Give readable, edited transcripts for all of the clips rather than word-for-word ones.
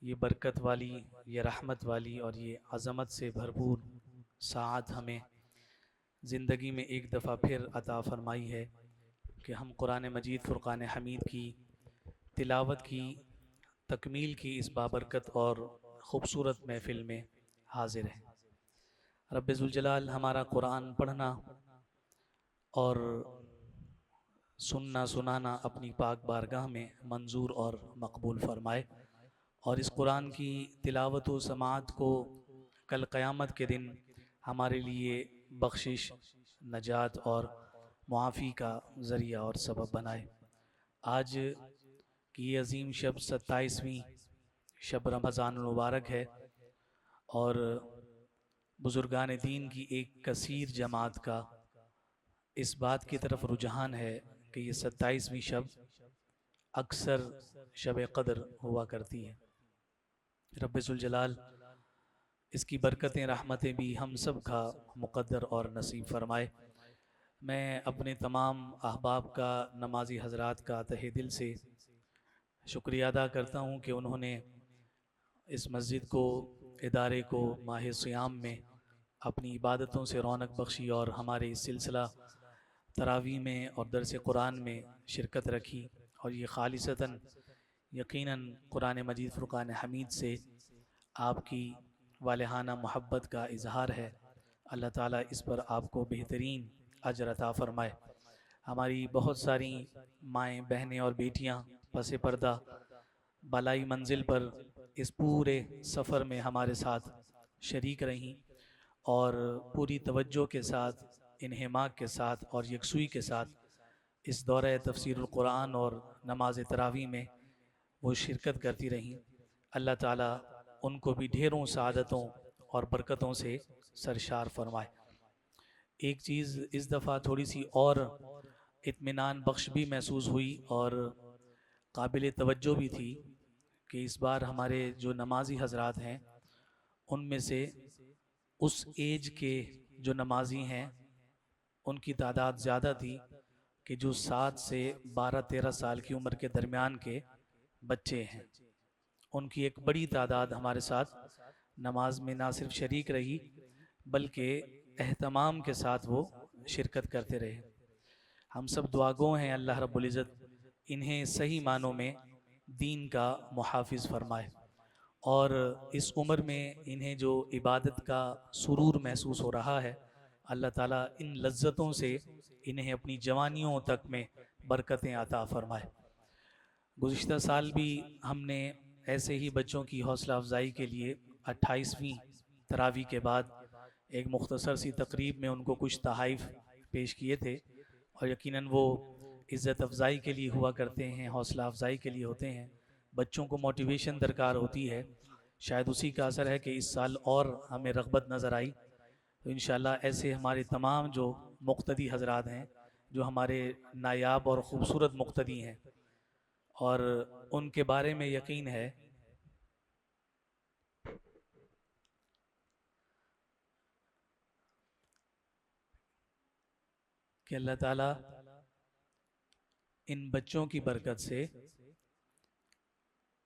یہ برکت والی، یہ رحمت والی اور یہ عظمت سے بھرپور ساعت ہمیں زندگی میں ایک دفعہ پھر عطا فرمائی ہے کہ ہم قرآن مجید فرقان حمید کی تلاوت کی تکمیل کی اس بابرکت اور خوبصورت محفل میں حاضر ہیں۔ رب ذوالجلال ہمارا قرآن پڑھنا اور سننا سنانا اپنی پاک بارگاہ میں منظور اور مقبول فرمائے، اور اس قرآن کی تلاوت و سماعت کو کل قیامت کے دن ہمارے لیے بخشش، نجات اور معافی کا ذریعہ اور سبب بنائے۔ آج کی یہ عظیم شب 27ویں شب رمضان المبارک ہے، اور بزرگان دین کی ایک کثیر جماعت کا اس بات کی طرف رجحان ہے کہ یہ 27ویں شب اکثر شب قدر ہوا کرتی ہے۔ رب ذوالجلال اس کی برکتیں رحمتیں بھی ہم سب کا مقدر اور نصیب فرمائے۔ میں اپنے تمام احباب کا، نمازی حضرات کا تہہ دل سے شکریہ ادا کرتا ہوں کہ انہوں نے اس مسجد کو، ادارے کو ماہ صیام میں اپنی عبادتوں سے رونق بخشی اور ہمارے اس سلسلہ تراویح میں اور درس قرآن میں شرکت رکھی، اور یہ خالصتاً یقیناً قرآن مجید فرقان حمید سے آپ کی والہانہ محبت کا اظہار ہے۔ اللہ تعالیٰ اس پر آپ کو بہترین اجر عطا فرمائے۔ ہماری بہت ساری مائیں، بہنیں اور بیٹیاں پس پردہ بالائی منزل پر اس پورے سفر میں ہمارے ساتھ شریک رہیں، اور پوری توجہ کے ساتھ، انہماک کے ساتھ اور یکسوئی کے ساتھ اس دورہ تفسیر القرآن اور نماز تراویح میں وہ شرکت کرتی رہیں۔ اللہ تعالیٰ ان کو بھی ڈھیروں سعادتوں اور برکتوں سے سرشار فرمائے۔ ایک چیز اس دفعہ تھوڑی سی اور اطمینان بخش بھی محسوس ہوئی اور قابل توجہ بھی تھی کہ اس بار ہمارے جو نمازی حضرات ہیں ان میں سے اس ایج کے جو نمازی ہیں ان کی تعداد زیادہ تھی کہ جو 7 سے 12-13 سال کی عمر کے درمیان کے بچے ہیں۔ ان کی ایک بڑی تعداد ہمارے ساتھ نماز میں نہ صرف شریک رہی بلکہ اہتمام کے ساتھ وہ شرکت کرتے رہے۔ ہم سب دعا گو ہیں اللہ رب العزت انہیں صحیح معنوں میں دین کا محافظ فرمائے، اور اس عمر میں انہیں جو عبادت کا سرور محسوس ہو رہا ہے، اللہ تعالیٰ ان لذتوں سے انہیں اپنی جوانیوں تک میں برکتیں عطا فرمائے۔ گزشتہ سال بھی ہم نے ایسے ہی بچوں کی حوصلہ افزائی کے لیے 28ویں تراویح کے بعد ایک مختصر سی تقریب میں ان کو کچھ تحائف پیش کیے تھے، اور یقیناً وہ عزت افزائی کے لیے ہوا کرتے ہیں، حوصلہ افزائی کے لیے ہوتے ہیں۔ بچوں کو موٹیویشن درکار ہوتی ہے، شاید اسی کا اثر ہے کہ اس سال اور ہمیں رغبت نظر آئی۔ تو انشاءاللہ ایسے ہمارے تمام جو مقتدی حضرات ہیں، جو ہمارے نایاب اور خوبصورت مقتدی ہیں، اور ان کے بارے میں یقین ہے کہ اللہ تعالیٰ ان بچوں کی برکت سے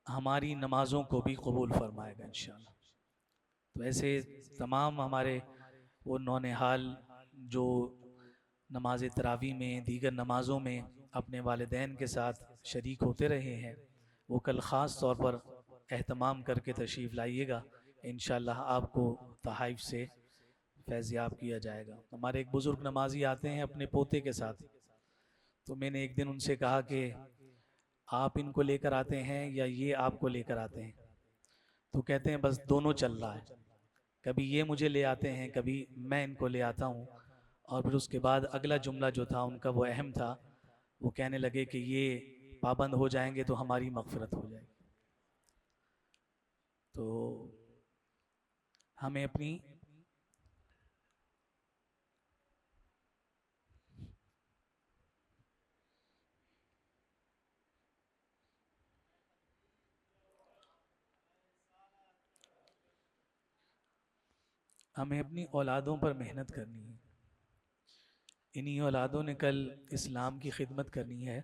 ہماری نمازوں کو بھی قبول فرمائے گا انشاءاللہ۔ تو ایسے تمام ہمارے وہ نونہال جو نماز تراویح میں، دیگر نمازوں میں اپنے والدین کے ساتھ شریک ہوتے رہے ہیں، وہ کل خاص طور پر اہتمام کر کے تشریف لائیے گا، انشاءاللہ آپ کو تحائف سے فیضیاب کیا جائے گا۔ ہمارے ایک بزرگ نمازی آتے ہیں اپنے پوتے کے ساتھ، تو میں نے ایک دن ان سے کہا کہ آپ ان کو لے کر آتے ہیں یا یہ آپ کو لے کر آتے ہیں؟ تو کہتے ہیں بس دونوں چل رہا ہے، کبھی یہ مجھے لے آتے ہیں، کبھی میں ان کو لے آتا ہوں۔ اور پھر اس کے بعد اگلا جملہ جو تھا ان کا وہ اہم تھا، وہ کہنے لگے کہ یہ پابند ہو جائیں گے تو ہماری مغفرت ہو جائے گی۔ تو ہمیں اپنی اولادوں پر محنت کرنی ہے۔ انہی اولادوں نے کل اسلام کی خدمت کرنی ہے،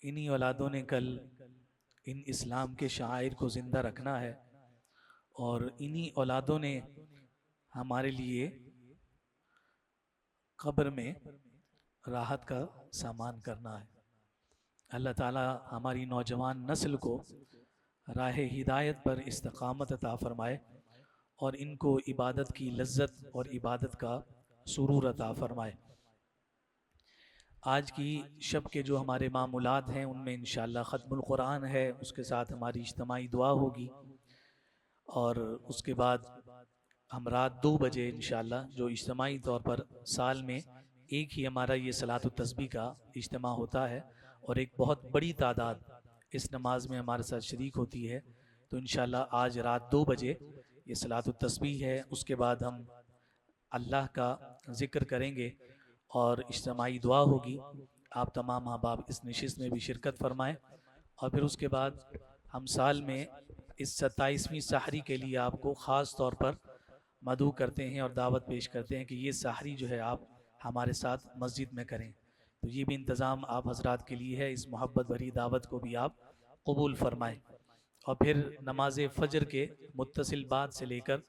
انہی اولادوں نے کل ان اسلام کے شعائر کو زندہ رکھنا ہے، اور انہی اولادوں نے ہمارے لیے قبر میں راحت کا سامان کرنا ہے۔ اللہ تعالی ہماری نوجوان نسل کو راہ ہدایت پر استقامت عطا فرمائے، اور ان کو عبادت کی لذت اور عبادت کا سرور عطا فرمائے۔ آج کی شب کے جو ہمارے معمولات ہیں ان میں انشاءاللہ ختم القرآن ہے، اس کے ساتھ ہماری اجتماعی دعا ہوگی، اور اس کے بعد ہم رات 2 بجے انشاءاللہ جو اجتماعی طور پر سال میں ایک ہی ہمارا یہ صلاۃ التسبیح کا اجتماع ہوتا ہے، اور ایک بہت بڑی تعداد اس نماز میں ہمارے ساتھ شریک ہوتی ہے، تو انشاءاللہ آج رات 2 بجے یہ صلاۃ التسبیح ہے۔ اس کے بعد ہم اللہ کا ذکر کریں گے اور اجتماعی دعا ہوگی۔ آپ تمام احباب اس نشست میں بھی شرکت فرمائیں، اور پھر اس کے بعد ہم سال میں اس 27ویں سحری کے لیے آپ کو خاص طور پر مدعو کرتے ہیں اور دعوت پیش کرتے ہیں کہ یہ سحری جو ہے آپ ہمارے ساتھ مسجد میں کریں، تو یہ بھی انتظام آپ حضرات کے لیے ہے۔ اس محبت بھری دعوت کو بھی آپ قبول فرمائیں، اور پھر نماز فجر کے متصل بعد سے لے کر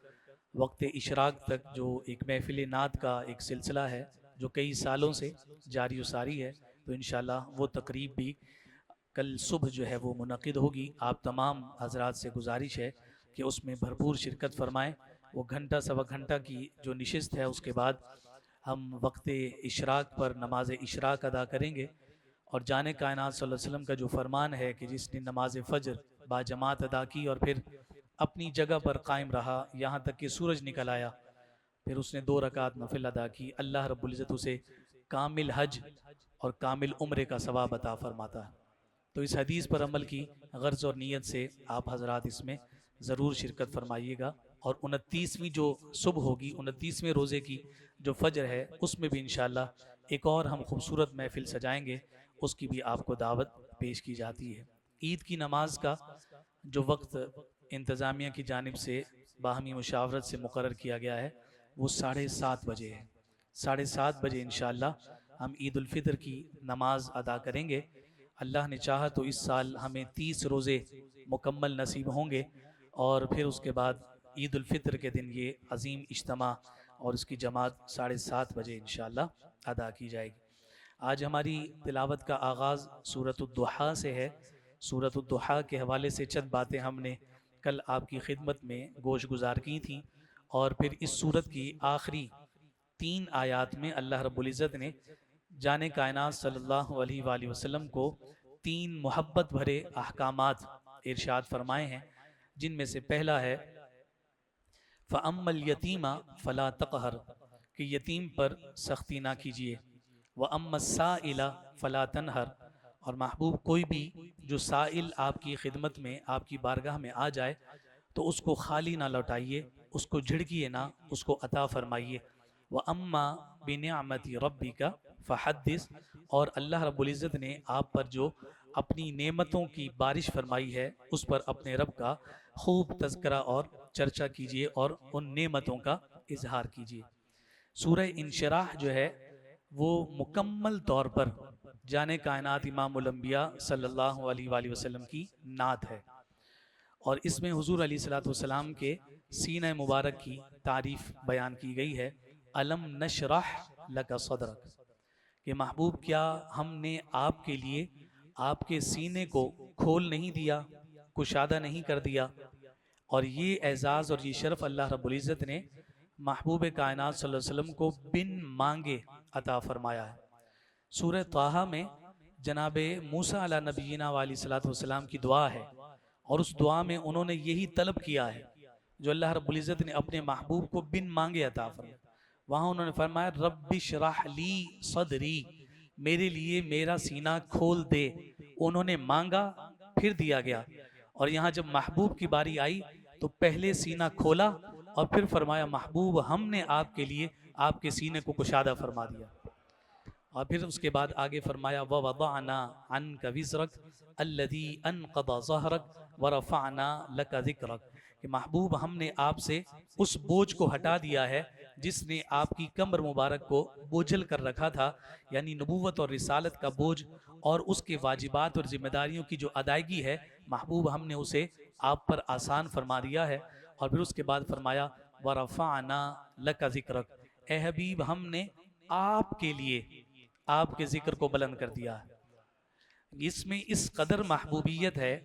وقت اشراق تک جو ایک محفل نعت کا ایک سلسلہ ہے جو کئی سالوں سے جاری و ساری ہے، تو انشاءاللہ وہ تقریب بھی کل صبح جو ہے وہ منعقد ہوگی۔ آپ تمام حضرات سے گزارش ہے کہ اس میں بھرپور شرکت فرمائیں۔ وہ گھنٹہ سوا گھنٹہ کی جو نشست ہے، اس کے بعد ہم وقت اشراق پر نماز اشراق ادا کریں گے، اور جان کائنات صلی اللہ علیہ وسلم کا جو فرمان ہے کہ جس نے نماز فجر با جماعت ادا کی اور پھر اپنی جگہ پر قائم رہا یہاں تک کہ سورج نکل آیا، پھر اس نے 2 رکعت نفل ادا کی، اللہ رب العزت اسے کامل حج اور کامل عمرے کا ثواب عطا فرماتا ہے۔ تو اس حدیث پر عمل کی غرض اور نیت سے آپ حضرات اس میں ضرور شرکت فرمائیے گا، اور 29ویں جو صبح ہوگی، 29ویں روزے کی جو فجر ہے، اس میں بھی انشاءاللہ ایک اور ہم خوبصورت محفل سجائیں گے، اس کی بھی آپ کو دعوت پیش کی جاتی ہے۔ عید کی نماز کا جو وقت انتظامیہ کی جانب سے باہمی مشاورت سے مقرر کیا گیا ہے وہ 7:30 بجے ہے۔ 7:30 بجے انشاءاللہ ہم عید الفطر کی نماز ادا کریں گے۔ اللہ نے چاہا تو اس سال ہمیں 30 روزے مکمل نصیب ہوں گے، اور پھر اس کے بعد عید الفطر کے دن یہ عظیم اجتماع اور اس کی جماعت 7:30 بجے انشاءاللہ ادا کی جائے گی۔ آج ہماری تلاوت کا آغاز سورۃ الضحیٰ سے ہے۔ سورۃ الضحیٰ کے حوالے سے چند باتیں ہم نے کل آپ کی خدمت میں گوش گزار کی تھیں، اور پھر اس سورت کی آخری 3 آیات میں اللہ رب العزت نے جان کائنات صلی اللہ علیہ وآلہ وسلم کو 3 محبت بھرے احکامات ارشاد فرمائے ہیں، جن میں سے پہلا ہے فَأَمَّا الْيَتِيمَ فَلَا تَقْهَرْ، کہ یتیم پر سختی نہ کیجیے، وَأَمَّا السَّائِلَ فَلَا تَنْهَرْ، اور محبوب کوئی بھی جو سائل آپ کی خدمت میں آپ کی بارگاہ میں آ جائے تو اس کو خالی نہ لوٹائیے، اس کو جھڑکیے نہ، اس کو عطا فرمائیے۔ وَأَمَّا بِنِعْمَةِ رَبِّكَ فَحَدِّثْ، اور اللہ رب العزت نے آپ پر جو اپنی نعمتوں کی بارش فرمائی ہے اس پر اپنے رب کا خوب تذکرہ اور چرچا کیجیے اور ان نعمتوں کا اظہار کیجیے۔ سورہ انشراح جو ہے وہ مکمل طور پر جان کائنات امام الانبیاء صلی اللہ علیہ وآلہ وسلم کی نعت ہے، اور اس میں حضور علیہ الصلوۃ والسلام کے سینہ مبارک کی تعریف بیان کی گئی ہے۔ الم نشرح لک صدرک، کہ محبوب کیا ہم نے آپ کے لیے آپ کے سینے کو کھول نہیں دیا، کشادہ نہیں کر دیا، اور یہ اعزاز اور یہ شرف اللہ رب العزت نے محبوب کائنات صلی اللہ علیہ وسلم کو بن مانگے عطا فرمایا ہے۔ سورہ طٰہٰ میں جناب موسیٰ علیہ نبینا علیہ الصلوۃ والسلام کی دعا ہے، اور اس دعا میں انہوں نے یہی طلب کیا ہے جو اللہ رب العزت نے اپنے محبوب کو بن مانگے عطا فرمایا۔ وہاں انہوں نے فرمایا رب اشرح لی صدری، میرے لیے میرا سینہ کھول دے۔ انہوں نے مانگا پھر دیا گیا، اور یہاں جب محبوب کی باری آئی تو پہلے سینہ کھولا اور پھر فرمایا محبوب ہم نے آپ کے لیے آپ کے سینے کو کشادہ فرما دیا، اور پھر اس کے بعد آگے فرمایا وَوَضَعْنَا عَنْكَ وِزْرَكَ الَّذِي أَنْقَضَ ظَهْرَكَ وَرَفَعْنَا لَكَ ذِكْرَكَ، کہ محبوب ہم نے آپ سے اس بوجھ کو ہٹا دیا ہے جس نے آپ کی کمر مبارک کو بوجھل کر رکھا تھا، یعنی نبوت اور رسالت کا بوجھ اور اس کے واجبات اور ذمہ داریوں کی جو ادائیگی ہے، محبوب ہم نے اسے آپ پر آسان فرما دیا ہے۔ اور پھر اس کے بعد فرمایا وَرَفَعْنَا لَكَ ذِكْرَكَ، اے حبیب ہم نے آپ کے لیے آپ کے ذکر کو بلند کر دیا ہے۔ اس میں اس قدر محبوبیت ہے،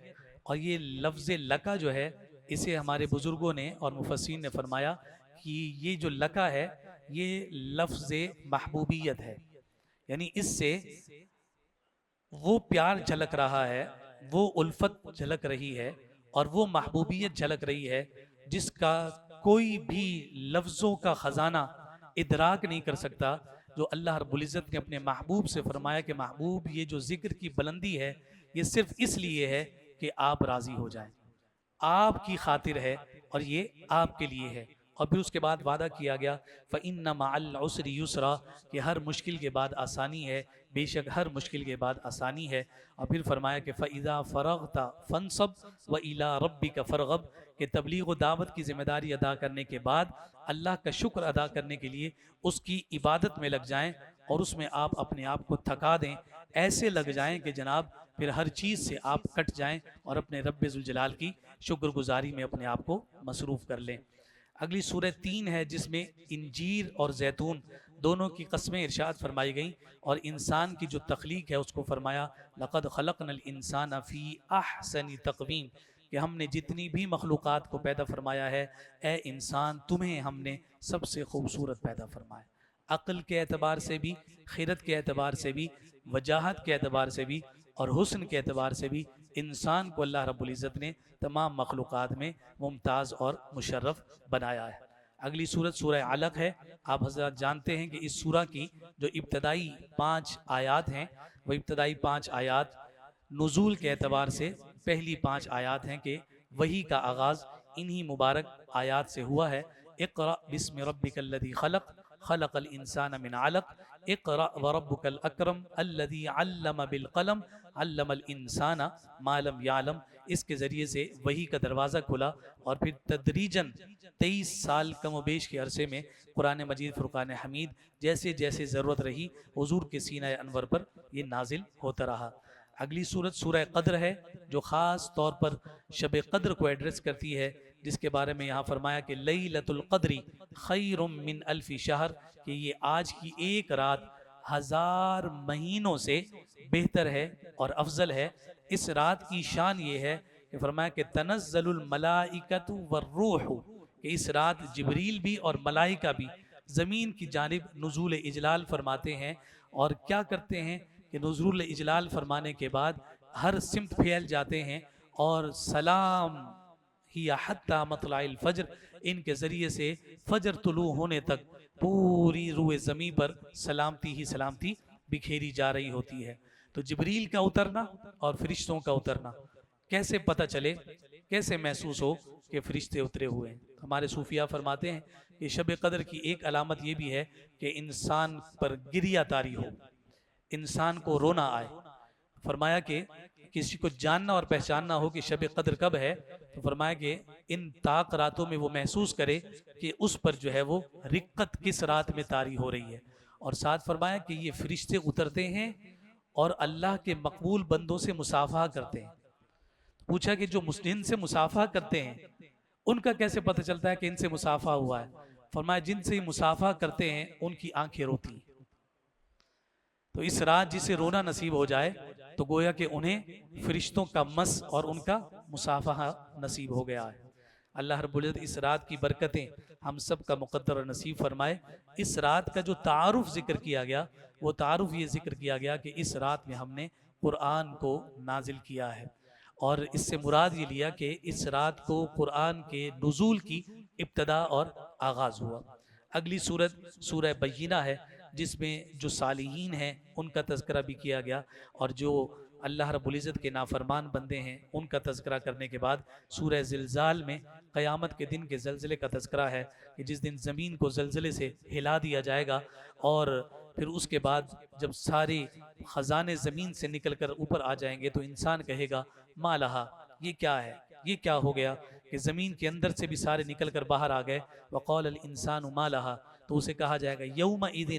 اور یہ لفظ لکا جو ہے اسے ہمارے بزرگوں نے اور مفسرین نے فرمایا کہ یہ جو لکا ہے یہ لفظ محبوبیت ہے، یعنی اس سے وہ پیار جھلک رہا ہے، وہ الفت جھلک رہی ہے، اور وہ محبوبیت جھلک رہی ہے جس کا کوئی بھی لفظوں کا خزانہ ادراک نہیں کر سکتا، جو اللہ رب العزت نے اپنے محبوب سے فرمایا کہ محبوب یہ جو ذکر کی بلندی ہے یہ صرف اس لیے ہے کہ آپ راضی ہو جائیں، آپ کی خاطر ہے، اور یہ آپ کے لیے ہے۔ اور پھر اس کے بعد وعدہ کیا گیا فَإِنَّ مَعَ الْعُسْرِ يُسْرًا، کہ ہر مشکل کے بعد آسانی ہے، بے شک ہر مشکل کے بعد آسانی ہے۔ اور پھر فرمایا کہ فَإِذَا فَرَغْتَ فَانْصَبْ وَإِلَىٰ رَبِّكَ فَارْغَب، کہ تبلیغ و دعوت کی ذمہ داری ادا کرنے کے بعد اللہ کا شکر ادا کرنے کے لیے اس کی عبادت میں لگ جائیں، اور اس میں آپ اپنے آپ کو تھکا دیں، ایسے لگ جائیں کہ جناب پھر ہر چیز سے آپ کٹ جائیں اور اپنے رب ذوالجلال کی شکر گزاری میں اپنے آپ کو مصروف کر لیں۔ اگلی سورہ 3 ہے جس میں انجیر اور زیتون دونوں کی قسمیں ارشاد فرمائی گئیں، اور انسان کی جو تخلیق ہے اس کو فرمایا لَقَدْ خَلَقْنَا الْإِنسَانَ فِي أَحْسَنِ تَقْوِيمٍ، کہ ہم نے جتنی بھی مخلوقات کو پیدا فرمایا ہے، اے انسان تمہیں ہم نے سب سے خوبصورت پیدا فرمایا، عقل کے اعتبار سے بھی، خیرت کے اعتبار سے بھی، وجاہت کے اعتبار سے بھی، اور حسن کے اعتبار سے بھی انسان کو اللہ رب العزت نے تمام مخلوقات میں ممتاز اور مشرف بنایا ہے۔ اگلی سورت سورہ علق ہے۔ آپ حضرات جانتے ہیں کہ اس سورہ کی جو ابتدائی 5 آیات ہیں، وہ ابتدائی 5 آیات نزول کے اعتبار سے پہلی 5 آیات ہیں کہ وحی کا آغاز انہی مبارک آیات سے ہوا ہے۔ اقرأ بسم ربک الذی خلق، خلق الانسان من علق، اقرأ وربک الاکرم الذی علم بالقلم، علم الانسان ما لم یعلم۔ اس کے ذریعے سے وحی کا دروازہ کھلا، اور پھر تدریجاً 23 سال کم و بیش کے عرصے میں قرآن مجید فرقان حمید جیسے جیسے ضرورت رہی حضور کے سینہ انور پر یہ نازل ہوتا رہا۔ اگلی سورت سورہ قدر ہے جو خاص طور پر شب قدر کو ایڈریس کرتی ہے، جس کے بارے میں یہاں فرمایا کہ لیلۃ القدر خیر من الف شہر، کہ یہ آج کی ایک رات 1000 مہینوں سے بہتر ہے اور افضل ہے۔ اس رات کی شان یہ ہے کہ فرمایا کہ تنزل الملائکۃ والروح، کہ اس رات جبریل بھی اور ملائکہ بھی زمین کی جانب نزول اجلال فرماتے ہیں، اور کیا کرتے ہیں کہ نزول اجلال فرمانے کے بعد ہر سمت پھیل جاتے ہیں، اور سلام ہی حتی مطلع الفجر، ان کے ذریعے سے فجر طلوع ہونے تک پوری روئے زمین پر سلامتی ہی سلامتی بکھیری جا رہی ہوتی ہے۔ تو جبریل کا اترنا اور فرشتوں کا اترنا کیسے پتہ چلے، کیسے محسوس ہو کہ فرشتے اترے ہوئے ہیں؟ ہمارے صوفیہ فرماتے ہیں کہ شب قدر کی ایک علامت یہ بھی ہے کہ انسان پر گریہ طاری ہو، انسان کو رونا آئے۔ فرمایا کہ کسی کو جاننا اور پہچاننا ہو کہ شب قدر کب ہے، تو فرمایا کہ ان طاق راتوں میں وہ محسوس کرے کہ اس پر جو ہے وہ رقت کس رات میں طاری ہو رہی ہے۔ اور ساتھ فرمایا کہ یہ فرشتے اترتے ہیں اور اللہ کے مقبول بندوں سے مصافحہ کرتے ہیں۔ پوچھا کہ جو جن سے مصافحہ کرتے ہیں ان کا کیسے پتہ چلتا ہے کہ ان سے مصافحہ ہوا ہے؟ فرمایا جن سے مصافحہ کرتے ہیں ان کی آنکھیں روتی ہیں۔ تو اس رات جسے رونا نصیب ہو جائے تو گویا کہ انہیں فرشتوں کا مس اور ان کا مصافحہ نصیب ہو گیا ہے۔ اللہ رب العزت اس رات کی برکتیں ہم سب کا مقدر اور نصیب فرمائے۔ اس رات کا جو تعارف ذکر کیا گیا وہ تعارف یہ ذکر کیا گیا کہ اس رات میں ہم نے قرآن کو نازل کیا ہے، اور اس سے مراد یہ لیا کہ اس رات کو قرآن کے نزول کی ابتدا اور آغاز ہوا۔ اگلی سورت سورہ بینہ ہے جس میں جو صالحین ہیں ان کا تذکرہ بھی کیا گیا، اور جو اللہ رب العزت کے نافرمان بندے ہیں ان کا تذکرہ کرنے کے بعد سورہ زلزال میں قیامت کے دن کے زلزلے کا تذکرہ ہے کہ جس دن زمین کو زلزلے سے ہلا دیا جائے گا، اور پھر اس کے بعد جب سارے خزانے زمین سے نکل کر اوپر آ جائیں گے تو انسان کہے گا ما لہا، یہ کیا ہے، یہ کیا ہو گیا؟ کہ زمین کے اندر سے بھی سارے نکل کر باہر آ گئے. وقال الانسان ما لها، تو اسے کہا جائے گا یومئذ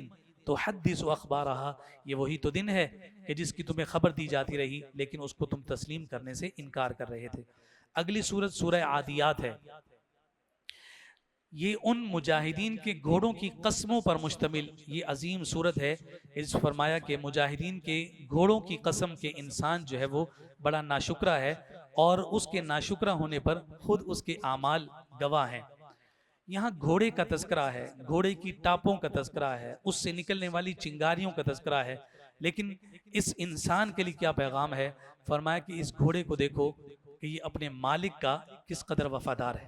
تحدث اخبارها، یہ وہی تو دن ہے کہ جس کی تمہیں خبر دی جاتی رہی لیکن اس کو تم تسلیم کرنے سے انکار کر رہے تھے. اگلی سورت سورہ عادیات ہے. یہ ان مجاہدین کے گھوڑوں کی قسموں پر مشتمل یہ عظیم صورت ہے. اس فرمایا کہ مجاہدین کے گھوڑوں کی قسم کے انسان جو ہے وہ بڑا ناشکرہ ہے اور اس کے ناشکرہ ہونے پر خود اس کے اعمال گواہ ہیں. یہاں گھوڑے کا تذکرہ ہے، گھوڑے کی ٹاپوں کا تذکرہ ہے، اس سے نکلنے والی چنگاریوں کا تذکرہ ہے، لیکن اس انسان کے لیے کیا پیغام ہے؟ فرمایا کہ اس گھوڑے کو دیکھو کہ یہ اپنے مالک کا کس قدر وفادار ہے.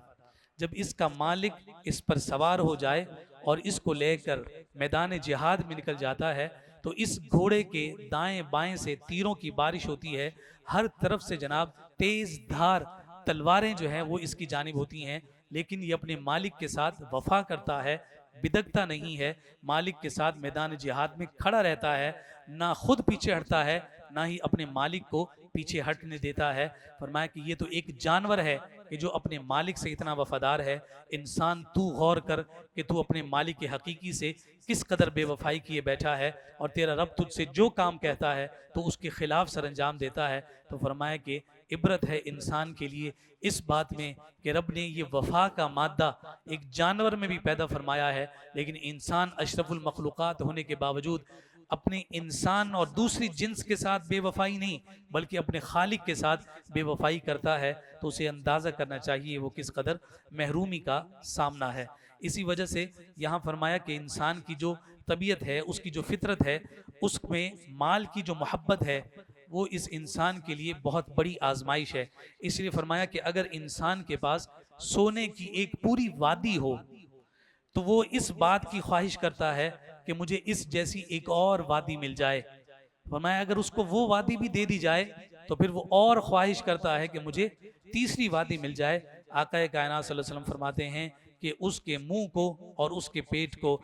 جب اس کا مالک اس پر سوار ہو جائے اور اس کو لے کر میدان جہاد میں نکل جاتا ہے تو اس گھوڑے کے دائیں بائیں سے تیروں کی بارش ہوتی ہے، ہر طرف سے جناب تیز دھار تلواریں جو ہیں وہ اس کی جانب ہوتی ہیں، لیکن یہ اپنے مالک کے ساتھ وفا کرتا ہے، بدکتا نہیں ہے، مالک کے ساتھ میدان جہاد میں کھڑا رہتا ہے، نہ خود پیچھے ہٹتا ہے نہ ہی اپنے مالک کو پیچھے ہٹنے دیتا ہے. فرمایا کہ یہ تو ایک جانور ہے کہ جو اپنے مالک سے اتنا وفادار ہے. انسان تو غور کر کہ تو اپنے مالک کے حقیقی سے کس قدر بے وفائی کیے بیٹھا ہے اور تیرا رب تجھ سے جو کام کہتا ہے تو اس کے خلاف سر انجام دیتا ہے. تو فرمایا کہ عبرت ہے انسان کے لیے اس بات میں کہ رب نے یہ وفا کا مادہ ایک جانور میں بھی پیدا فرمایا ہے، لیکن انسان اشرف المخلوقات ہونے کے باوجود اپنے انسان اور دوسری جنس کے ساتھ بے وفائی نہیں بلکہ اپنے خالق کے ساتھ بے وفائی کرتا ہے. تو اسے اندازہ کرنا چاہیے وہ کس قدر محرومی کا سامنا ہے. اسی وجہ سے یہاں فرمایا کہ انسان کی جو طبیعت ہے، اس کی جو فطرت ہے، اس میں مال کی جو محبت ہے وہ اس انسان کے لیے بہت بڑی آزمائش ہے. اس لیے فرمایا کہ اگر انسان کے پاس سونے کی ایک پوری وادی ہو تو وہ اس بات کی خواہش کرتا ہے کہ مجھے اس جیسی ایک اور وادی مل جائے. فرمایا اگر اس کو وہ وادی بھی دے دی جائے تو پھر وہ اور خواہش کرتا ہے کہ مجھے تیسری وادی مل جائے. آقا کائنات صلی اللہ علیہ وسلم فرماتے ہیں کہ اس کے منہ کو اور اس کے پیٹ کو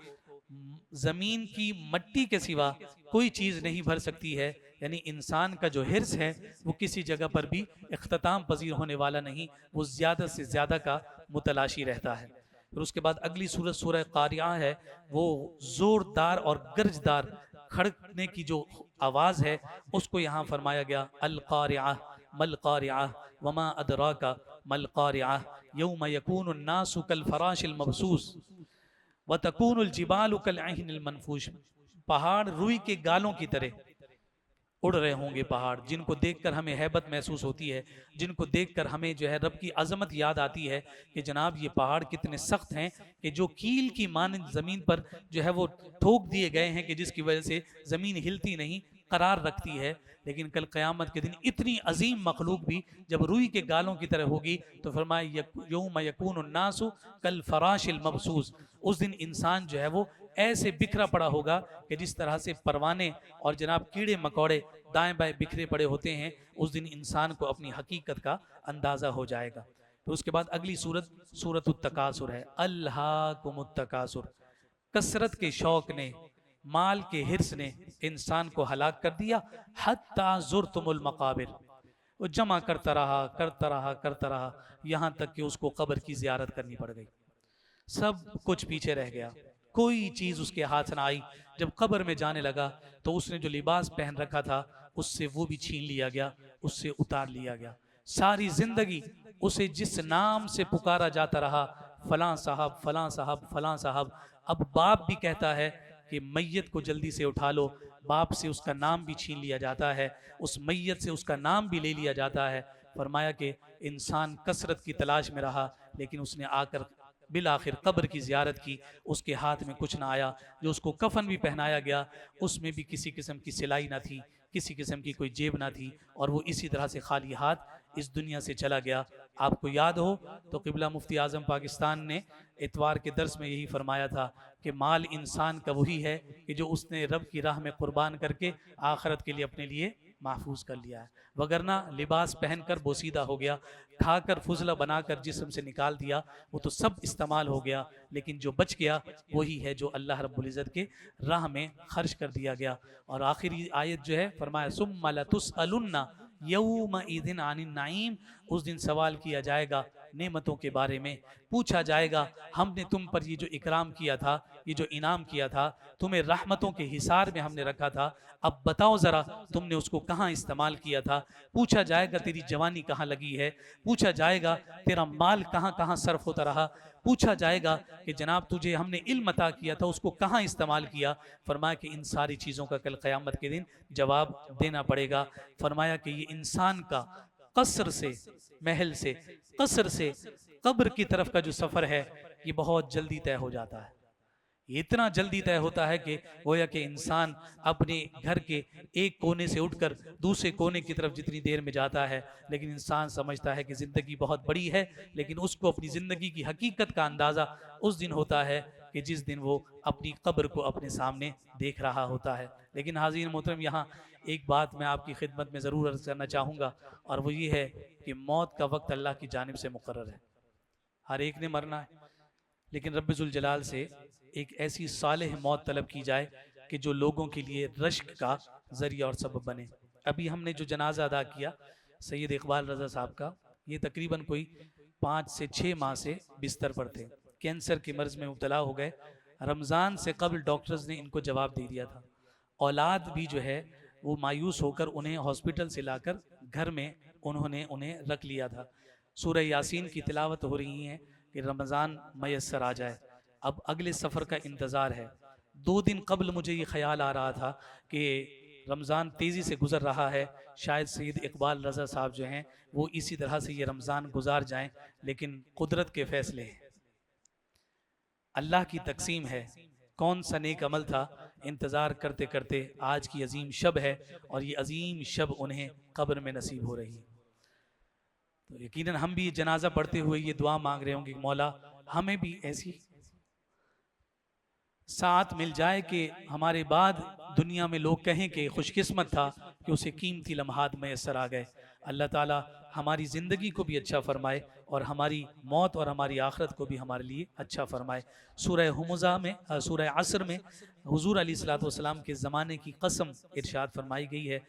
زمین کی مٹی کے سوا کوئی چیز نہیں بھر سکتی ہے. یعنی انسان کا جو حرص ہے وہ کسی جگہ پر بھی اختتام پذیر ہونے والا نہیں، وہ زیادہ سے زیادہ کا متلاشی رہتا ہے. پھر اس کے بعد اگلی سورت سورہ قاریعہ ہے. وہ زوردار اور گرجدار کھڑکنے کی جو آواز ہے اس کو یہاں فرمایا گیا القاریعہ مل قاریعہ وما ادراک مل قاریعہ یوم یکون الناس کالفراش المبثوث وتکون الجبال کالعہن المنفوش. پہاڑ روئی کے گالوں کی طرح اڑ رہے ہوں گے، پہاڑ جن کو دیکھ کر ہمیں ہیبت محسوس ہوتی ہے، جن کو دیکھ کر ہمیں جو ہے رب کی عظمت یاد آتی ہے کہ جناب یہ پہاڑ کتنے سخت ہیں کہ جو کیل کی مانند زمین پر جو ہے وہ ٹھوک دیے گئے ہیں کہ جس کی وجہ سے زمین ہلتی نہیں، قرار رکھتی ہے. لیکن کل قیامت کے دن اتنی عظیم مخلوق بھی جب روئی کے گالوں کی طرح ہوگی تو فرمایا یوم یکون الناس کالفراش المبثوث، اس دن انسان جو ہے وہ ایسے بکھرا پڑا ہوگا کہ جس طرح سے پروانے اور جناب کیڑے مکوڑے دائیں بائیں بکھرے پڑے ہوتے ہیں، اس دن انسان کو اپنی حقیقت کا اندازہ ہو جائے گا. پھر اس کے بعد اگلی سورت سورت التکاثر ہے. الہاکم التکاثر، کثرت کے شوق نے، مال کے حرص نے انسان کو ہلاک کر دیا. حتی زرتم المقابر، وہ جمع کرتا رہا کرتا رہا کرتا رہا یہاں تک کہ اس کو قبر کی زیارت کرنی پڑ گئی. سب کچھ پیچھے رہ گیا، کوئی چیز اس کے ہاتھ نہ آئی. جب قبر میں جانے لگا تو اس نے جو لباس پہن رکھا تھا اس سے وہ بھی چھین لیا گیا، اس سے اتار لیا گیا. ساری زندگی اسے جس نام سے پکارا جاتا رہا، فلاں صاحب فلاں صاحب فلاں صاحب، اب باپ بھی کہتا ہے کہ میت کو جلدی سے اٹھا لو، باپ سے اس کا نام بھی چھین لیا جاتا ہے، اس میت سے اس کا نام بھی لے لیا جاتا ہے. فرمایا کہ انسان کثرت کی تلاش میں رہا لیکن اس نے آ کر بالآخر قبر کی زیارت کی. اس کے ہاتھ میں کچھ نہ آیا، جو اس کو کفن بھی پہنایا گیا اس میں بھی کسی قسم کی سلائی نہ تھی، کسی قسم کی کوئی جیب نہ تھی، اور وہ اسی طرح سے خالی ہاتھ اس دنیا سے چلا گیا. آپ کو یاد ہو تو قبلہ مفتی اعظم پاکستان نے اتوار کے درس میں یہی فرمایا تھا کہ مال انسان کا وہی ہے کہ جو اس نے رب کی راہ میں قربان کر کے آخرت کے لیے اپنے لیے محفوظ کر لیا ہے. وگرنہ لباس پہن کر بوسیدہ ہو گیا، کھا کر فضلہ بنا کر جسم سے نکال دیا، وہ تو سب استعمال ہو گیا، لیکن جو بچ گیا وہی ہے جو اللہ رب العزت کے راہ میں خرچ کر دیا گیا. اور آخری آیت جو ہے فرمایا ثم لتسألن یومئذ عن النعیم، اس دن سوال کیا جائے گا نعمتوں کے بارے میں پوچھا جائے گا ہم نے تم پر یہ جو اکرام کیا تھا، یہ جو انعام کیا تھا، تمہیں رحمتوں کے حصار میں ہم نے رکھا تھا، اب بتاؤ ذرا تم نے اس کو کہاں استعمال کیا تھا۔ پوچھا جائے گا تیری جوانی کہاں لگی ہے، پوچھا جائے گا تیرا مال کہاں کہاں صرف ہوتا رہا، پوچھا جائے گا کہ جناب تجھے ہم نے علم عطا کیا تھا اس کو کہاں استعمال کیا۔ فرمایا کہ ان ساری چیزوں کا کل قیامت کے دن جواب دینا پڑے گا۔ فرمایا کہ یہ انسان کا قصر سے، محل سے، قصر سے قبر کی طرف کا جو سفر ہے یہ بہت جلدی طے ہو جاتا ہے، یہ اتنا جلدی طے ہوتا ہے کہ گویا کہ انسان اپنے گھر کے ایک کونے سے اٹھ کر دوسرے کونے کی طرف جتنی دیر میں جاتا ہے، لیکن انسان سمجھتا ہے کہ زندگی بہت بڑی ہے، لیکن اس کو اپنی زندگی کی حقیقت کا اندازہ اس دن ہوتا ہے کہ جس دن وہ اپنی قبر کو اپنے سامنے دیکھ رہا ہوتا ہے۔ لیکن حاضرین محترم، یہاں ایک بات میں آپ کی خدمت میں ضرور عرض کرنا چاہوں گا، اور وہ یہ ہے کہ موت کا وقت اللہ کی جانب سے مقرر ہے، ہر ایک نے مرنا ہے، لیکن رب ذوالجلال سے ایک ایسی صالح موت طلب کی جائے کہ جو لوگوں کے لیے رشک کا ذریعہ اور سبب بنے۔ ابھی ہم نے جو جنازہ ادا کیا سید اقبال رضا صاحب کا، یہ تقریباً کوئی 5 سے 6 ماہ سے بستر پر تھے، کینسر کے مرض میں مبتلا ہو گئے۔ رمضان سے قبل ڈاکٹرز نے ان کو جواب دے دیا تھا، اولاد بھی جو ہے وہ مایوس ہو کر انہیں ہاسپٹل سے لا کر گھر میں انہیں رکھ لیا تھا۔ سورہ یاسین کی تلاوت ہو رہی ہے کہ رمضان میسر آ جائے، اب اگلے سفر کا انتظار ہے۔ 2 دن قبل مجھے یہ خیال آ رہا تھا کہ رمضان تیزی سے گزر رہا ہے، شاید سید اقبال رضا صاحب جو ہیں وہ اسی طرح سے یہ رمضان گزار جائیں، لیکن قدرت کے فیصلے ہیں، اللہ کی تقسیم ہے، کون سا نیک عمل تھا۔ انتظار کرتے کرتے آج کی عظیم شب ہے، اور یہ عظیم شب انہیں قبر میں نصیب ہو رہی ہے۔ تو یقیناً ہم بھی جنازہ پڑھتے ہوئے یہ دعا مانگ رہے ہوں گے کہ مولا ہمیں بھی ایسی ساتھ مل جائے کہ ہمارے بعد دنیا میں لوگ کہیں کہ خوش قسمت تھا کہ اسے قیمتی لمحات میسر آ گئے۔ اللہ تعالی ہماری زندگی کو بھی اچھا فرمائے، اور ہماری موت اور ہماری آخرت کو بھی ہمارے لیے اچھا فرمائے۔ سورہ ہمزہ میں، سورہ عصر میں حضور علیہ الصلوۃ والسلام کے زمانے کی قسم ارشاد فرمائی گئی ہے،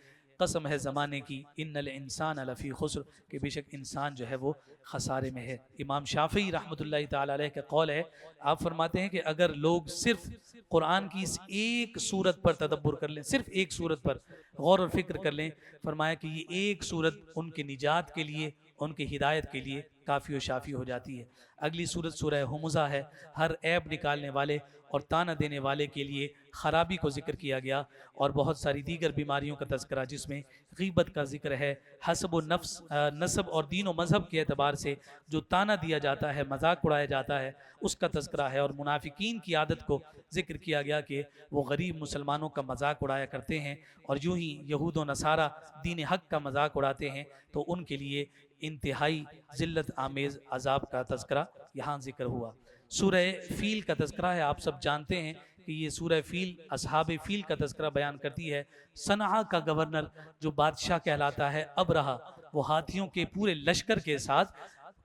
قسم ہے زمانے کی، ان الانسان لفی خسر، کہ بے شک انسان جو ہے وہ خسارے میں ہے۔ امام شافعی رحمۃ اللہ تعالی علیہ کا قول ہے، آپ فرماتے ہیں کہ اگر لوگ صرف قرآن کی اس ایک سورت پر تدبر کر لیں، صرف ایک سورت پر غور و فکر کر لیں، فرمایا کہ یہ ایک سورت ان کے نجات کے لیے، ان کی ہدایت کے لیے کافی و شافی ہو جاتی ہے۔ اگلی سورت سورہ ہمزہ ہے، ہر عیب نکالنے والے اور تانا دینے والے کے لیے خرابی کو ذکر کیا گیا، اور بہت ساری دیگر بیماریوں کا تذکرہ جس میں غیبت کا ذکر ہے، حسب و نفس، نسب اور دین و مذہب کے اعتبار سے جو تانا دیا جاتا ہے، مذاق اڑایا جاتا ہے، اس کا تذکرہ ہے، اور منافقین کی عادت کو ذکر کیا گیا کہ وہ غریب مسلمانوں کا مذاق اڑایا کرتے ہیں، اور یوں ہی یہود و نصارہ دین حق کا مذاق اڑاتے ہیں، تو ان کے لیے انتہائی ذلت آمیز عذاب کا تذکرہ یہاں ذکر ہوا۔ سورہ فیل کا تذکرہ ہے، آپ سب جانتے ہیں کہ یہ سورہ فیل اصحاب فیل کا تذکرہ بیان کرتی ہے۔ صنعا کا گورنر جو بادشاہ کہلاتا ہے ابرہہ، وہ ہاتھیوں کے پورے لشکر کے ساتھ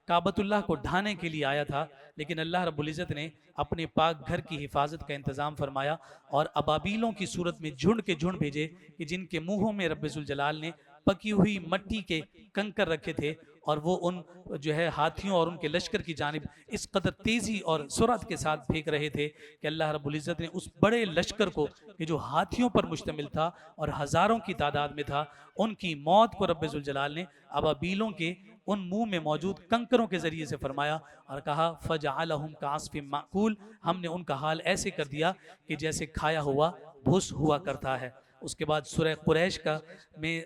کعبۃ اللہ کو ڈھانے کے لیے آیا تھا، لیکن اللہ رب العزت نے اپنے پاک گھر کی حفاظت کا انتظام فرمایا، اور ابابیلوں کی صورت میں جھنڈ کے جھنڈ بھیجے کہ جن کے منہوں میں رب ذوالجلال نے پکی ہوئی مٹی کے کنکر رکھے تھے، اور وہ ان جو ہے ہاتھیوں اور ان کے لشکر کی جانب اس قدر تیزی اور سرعت کے ساتھ پھینک رہے تھے کہ اللہ رب العزت نے اس بڑے لشکر کو کہ جو ہاتھیوں پر مشتمل تھا اور ہزاروں کی تعداد میں تھا، ان کی موت کو رب ذوالجلال نے ابابیلوں کے ان منہ میں موجود کنکروں کے ذریعے سے فرمایا، اور کہا فَجَعَلَهُمْ كَعَصْفٍ مَأْكُولٍ، ہم نے ان کا حال ایسے کر دیا کہ جیسے کھایا ہوا بھس ہوا کرتا ہے۔ اس کے بعد سورہ قریش کا میں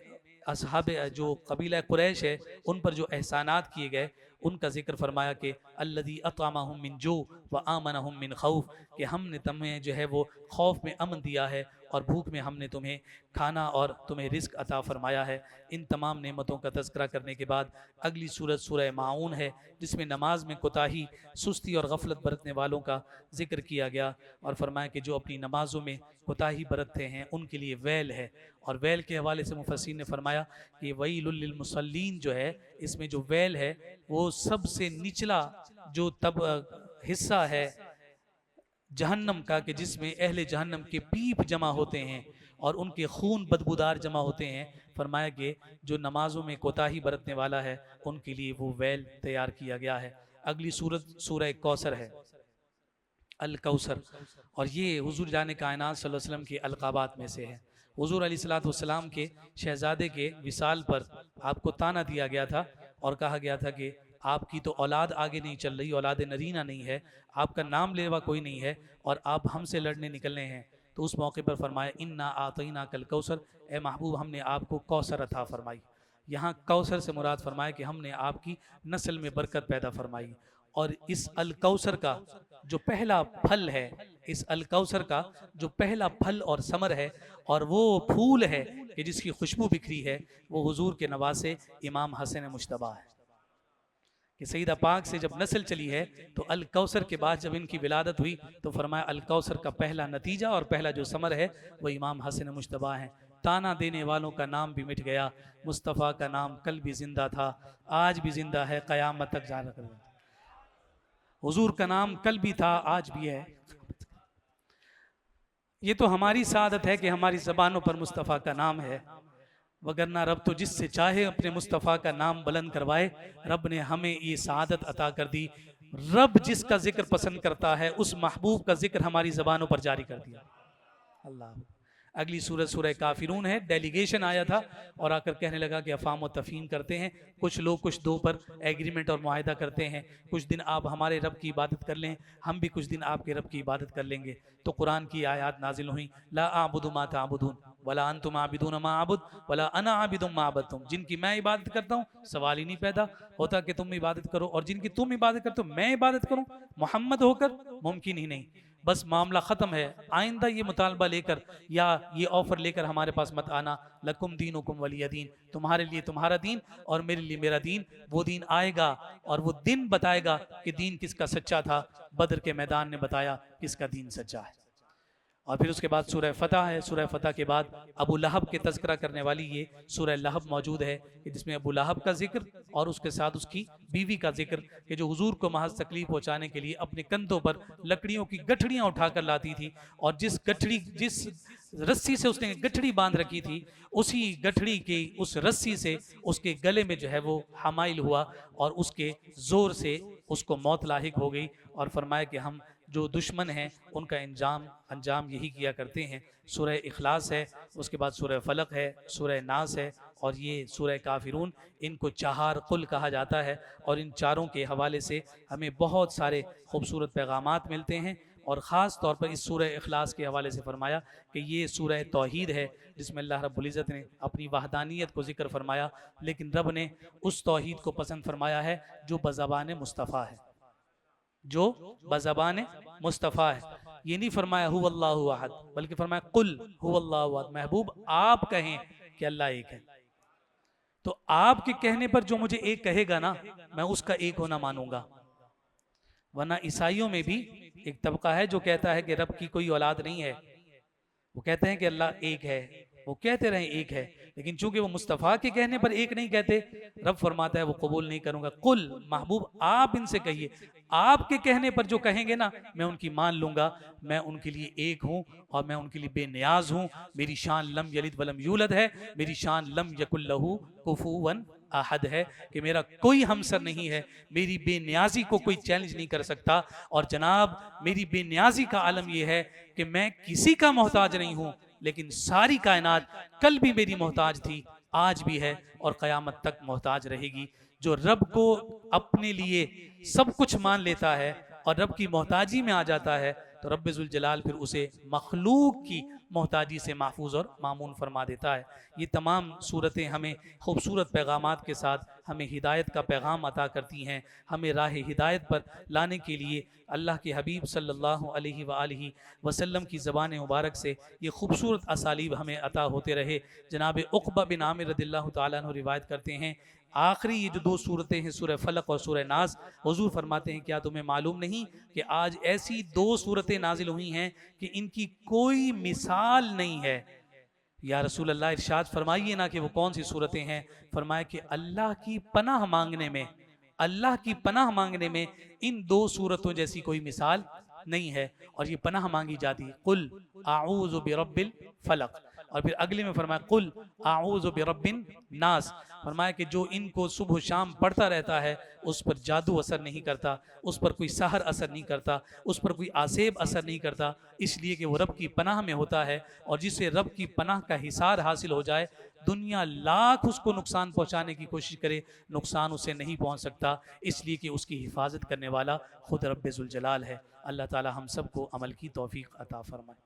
اصحاب جو قبیلہ قریش ہے ان پر جو احسانات کیے گئے ان کا ذکر فرمایا کہ الذی اطعمہم من جوع وآمنہم من خوف، کہ ہم نے تمہیں جو ہے وہ خوف میں امن دیا ہے اور بھوک میں ہم نے تمہیں کھانا اور تمہیں رزق عطا فرمایا ہے۔ ان تمام نعمتوں کا تذکرہ کرنے کے بعد اگلی سورت سورہ ماعون ہے، جس میں نماز میں کوتاہی، سستی اور غفلت برتنے والوں کا ذکر کیا گیا، اور فرمایا کہ جو اپنی نمازوں میں کوتاہی برتتے ہیں ان کے لیے ویل ہے۔ اور ویل کے حوالے سے مفسرین نے فرمایا کہ ویل للمصلین جو ہے، اس میں جو ویل ہے وہ سب سے نچلا جو حصہ ہے جہنم کا، کہ جس میں اہل جہنم کے پیپ جمع ہوتے ہیں اور ان کے خون بدبودار جمع ہوتے ہیں۔ فرمایا کہ جو نمازوں میں کوتاہی برتنے والا ہے ان کے لیے وہ ویل تیار کیا گیا ہے۔ اگلی سورت سورہ کوثر ہے، الکوثر، اور یہ حضور جان کائنات صلی اللہ علیہ وسلم کے القابات میں سے ہے۔ حضور علیہ الصلوۃ والسلام کے شہزادے کے وصال پر آپ کو تانا دیا گیا تھا اور کہا گیا تھا کہ آپ کی تو اولاد آگے نہیں چل رہی، اولاد نرینہ نہیں ہے، آپ کا نام لیوا کوئی نہیں ہے اور آپ ہم سے لڑنے نکلنے ہیں۔ تو اس موقع پر فرمایا انا اعطیناک الکوثر، اے محبوب ہم نے آپ کو کوثر عطا فرمائی۔ یہاں کوثر سے مراد فرمایا کہ ہم نے آپ کی نسل میں برکت پیدا فرمائی، اور اس الکوثر کا جو پہلا پھل ہے، اس الکوثر کا جو پہلا پھل اور ثمر ہے اور وہ پھول ہے کہ جس کی خوشبو بکھری ہے، وہ حضور کے نواسے امام حسن مجتبیٰ ہے کہ سیدہ پاک سے جب نسل چلی ہے تو الکوثر کے بعد جب ان کی ولادت ہوئی تو فرمایا الکوثر کا پہلا نتیجہ اور پہلا جو ثمر ہے وہ امام حسن مجتبیٰ ہیں۔ تانا دینے والوں کا نام بھی مٹ گیا، مصطفیٰ کا نام کل بھی زندہ تھا، آج بھی زندہ ہے، قیامت تک جا رہا ہے۔ حضور کا نام کل بھی تھا، آج بھی ہے۔ یہ تو ہماری سعادت ہے کہ ہماری زبانوں پر مصطفیٰ کا نام ہے، وگرنہ رب تو جس سے چاہے اپنے مصطفیٰ کا نام بلند کروائے۔ رب نے ہمیں یہ سعادت عطا کر دی، رب جس کا ذکر پسند کرتا ہے اس محبوب کا ذکر ہماری زبانوں پر جاری کر دیا۔ اللہ۔ اگلی سورت سورہ کافرون ہے۔ ڈیلیگیشن آیا تھا اور آ کر کہنے لگا کہ افہام و تفہیم کرتے ہیں، کچھ لوگ کچھ دو پر ایگریمنٹ اور معاہدہ کرتے ہیں، کچھ دن آپ ہمارے رب کی عبادت کر لیں، ہم بھی کچھ دن آپ کے رب کی عبادت کر لیں گے۔ تو قرآن کی آیات نازل ہوئیں، لا اعبد ما تعبدون ولا انتم عابدون ما اعبد ولا انا عابد ما عبدتم۔ جن کی میں عبادت کرتا ہوں سوال ہی نہیں پیدا ہوتا کہ تم عبادت کرو، اور جن کی تم عبادت کرتے ہو میں عبادت کروں محمد ہو کر، ممکن ہی نہیں۔ بس معاملہ ختم ہے، آئندہ یہ مطالبہ لے کر یا یہ آفر لے کر ہمارے پاس مت آنا، لکم دینکم ولی دین، تمہارے لیے تمہارا دین اور میرے لیے میرا دین۔ وہ دین آئے گا اور وہ دن بتائے گا کہ دین کس کا سچا تھا، بدر کے میدان نے بتایا کس کا دین سچا ہے۔ اور پھر اس کے بعد سورہ فتح ہے۔ سورہ فتح کے بعد ابو لہب کے تذکرہ کرنے والی یہ سورہ لہب موجود ہے کہ جس میں ابو لہب کا ذکر اور اس کے ساتھ اس کی بیوی کا ذکر کہ جو حضور کو محض تکلیف پہنچانے کے لیے اپنے کندھوں پر لکڑیوں کی گٹھڑیاں اٹھا کر لاتی تھی، اور جس رسی سے اس نے گٹھڑی باندھ رکھی تھی اسی گٹھڑی کی اس رسی سے اس کے گلے میں جو ہے وہ حمائل ہوا اور اس کے زور سے اس کو موت لاحق ہو گئی، اور فرمایا کہ ہم جو دشمن ہیں ان کا انجام یہی کیا کرتے ہیں۔ سورہ اخلاص ہے، اس کے بعد سورہ فلق ہے، سورہ ناس ہے، اور یہ سورہ کافرون۔ ان کو چہار قل کہا جاتا ہے، اور ان چاروں کے حوالے سے ہمیں بہت سارے خوبصورت پیغامات ملتے ہیں، اور خاص طور پر اس سورہ اخلاص کے حوالے سے فرمایا کہ یہ سورہ توحید ہے جس میں اللہ رب العزت نے اپنی وحدانیت کو ذکر فرمایا، لیکن رب نے اس توحید کو پسند فرمایا ہے جو بزبان مصطفیٰ ہے، جو بزبان مصطفیٰ ہے۔ یہ نہیں فرمایا هو اللہ احد، بلکہ فرمایا قل هو اللہ احد، محبوب آپ کہیں کہ اللہ ایک ہے۔ تو آپ کے کہنے پر جو مجھے ایک کہے گا نا میں اس کا ایک ہونا مانوں گا، ورنہ عیسائیوں میں بھی ایک طبقہ ہے جو کہتا ہے کہ رب کی کوئی اولاد نہیں ہے، وہ کہتے ہیں کہ اللہ ایک ہے، وہ کہتے رہیں ایک ہے، لیکن چونکہ وہ مصطفیٰ کے کہنے پر ایک نہیں کہتے، رب فرماتا ہے وہ قبول نہیں کروں گا۔ قل، محبوب آپ ان سے کہیے، آپ کے کہنے پر جو کہیں گے نا میں ان کی مان لوں گا، میں ان کے لیے ایک ہوں اور میں ان کے لیے بے نیاز ہوں، میری شان لم یلد ولم یولد ہے، میری شان لم یکن لہ کفوا احد ہے کہ میرا کوئی ہمسر نہیں ہے، میری بے نیازی کو کوئی چیلنج نہیں کر سکتا، اور جناب میری بے نیازی کا عالم یہ ہے کہ میں کسی کا محتاج نہیں ہوں، لیکن ساری کائنات کل بھی میری محتاج تھی، آج بھی ہے اور قیامت تک محتاج رہے گی۔ جو رب کو اپنے لیے سب کچھ مان لیتا ہے اور رب کی محتاجی میں آ جاتا ہے تو رب ذوالجلال پھر اسے مخلوق کی محتاجی سے محفوظ اور مامون فرما دیتا ہے۔ یہ تمام صورتیں ہمیں خوبصورت پیغامات کے ساتھ ہمیں ہدایت کا پیغام عطا کرتی ہیں، ہمیں راہ ہدایت پر لانے کے لیے اللہ کے حبیب صلی اللہ علیہ وآلہ وسلم کی زبان مبارک سے یہ خوبصورت اسالیب ہمیں عطا ہوتے رہے۔ جناب عقبہ بن عامر رضی اللہ تعالیٰ عنہ روایت کرتے ہیں، آخری یہ جو دو صورتیں ہیں سورہ فلق اور سورہ ناس، حضور فرماتے ہیں کیا تمہیں معلوم نہیں کہ آج ایسی دو صورتیں نازل ہوئی ہیں کہ ان کی کوئی مثال نہیں ہے؟ یا رسول اللہ ارشاد فرمائیے نا کہ وہ کون سی صورتیں ہیں؟ فرمایا کہ اللہ کی پناہ مانگنے میں، اللہ کی پناہ مانگنے میں ان دو صورتوں جیسی کوئی مثال نہیں ہے، اور یہ پناہ مانگی جاتی ہے۔ قل اعوذ برب الفلق، اور پھر اگلے میں فرمایا قل اعوذ برب الناس، فرمایا کہ جو ان کو صبح و شام پڑھتا رہتا ہے اس پر جادو اثر نہیں کرتا، اس پر کوئی سحر اثر نہیں کرتا، اس پر کوئی آسیب اثر نہیں کرتا، اس لیے کہ وہ رب کی پناہ میں ہوتا ہے، اور جسے رب کی پناہ کا حصار حاصل ہو جائے دنیا لاکھ اس کو نقصان پہنچانے کی کوشش کرے، نقصان اسے نہیں پہنچ سکتا، اس لیے کہ اس کی حفاظت کرنے والا خود رب ذوالجلال ہے۔ اللہ تعالی ہم سب کو عمل کی توفیق عطا فرمائے۔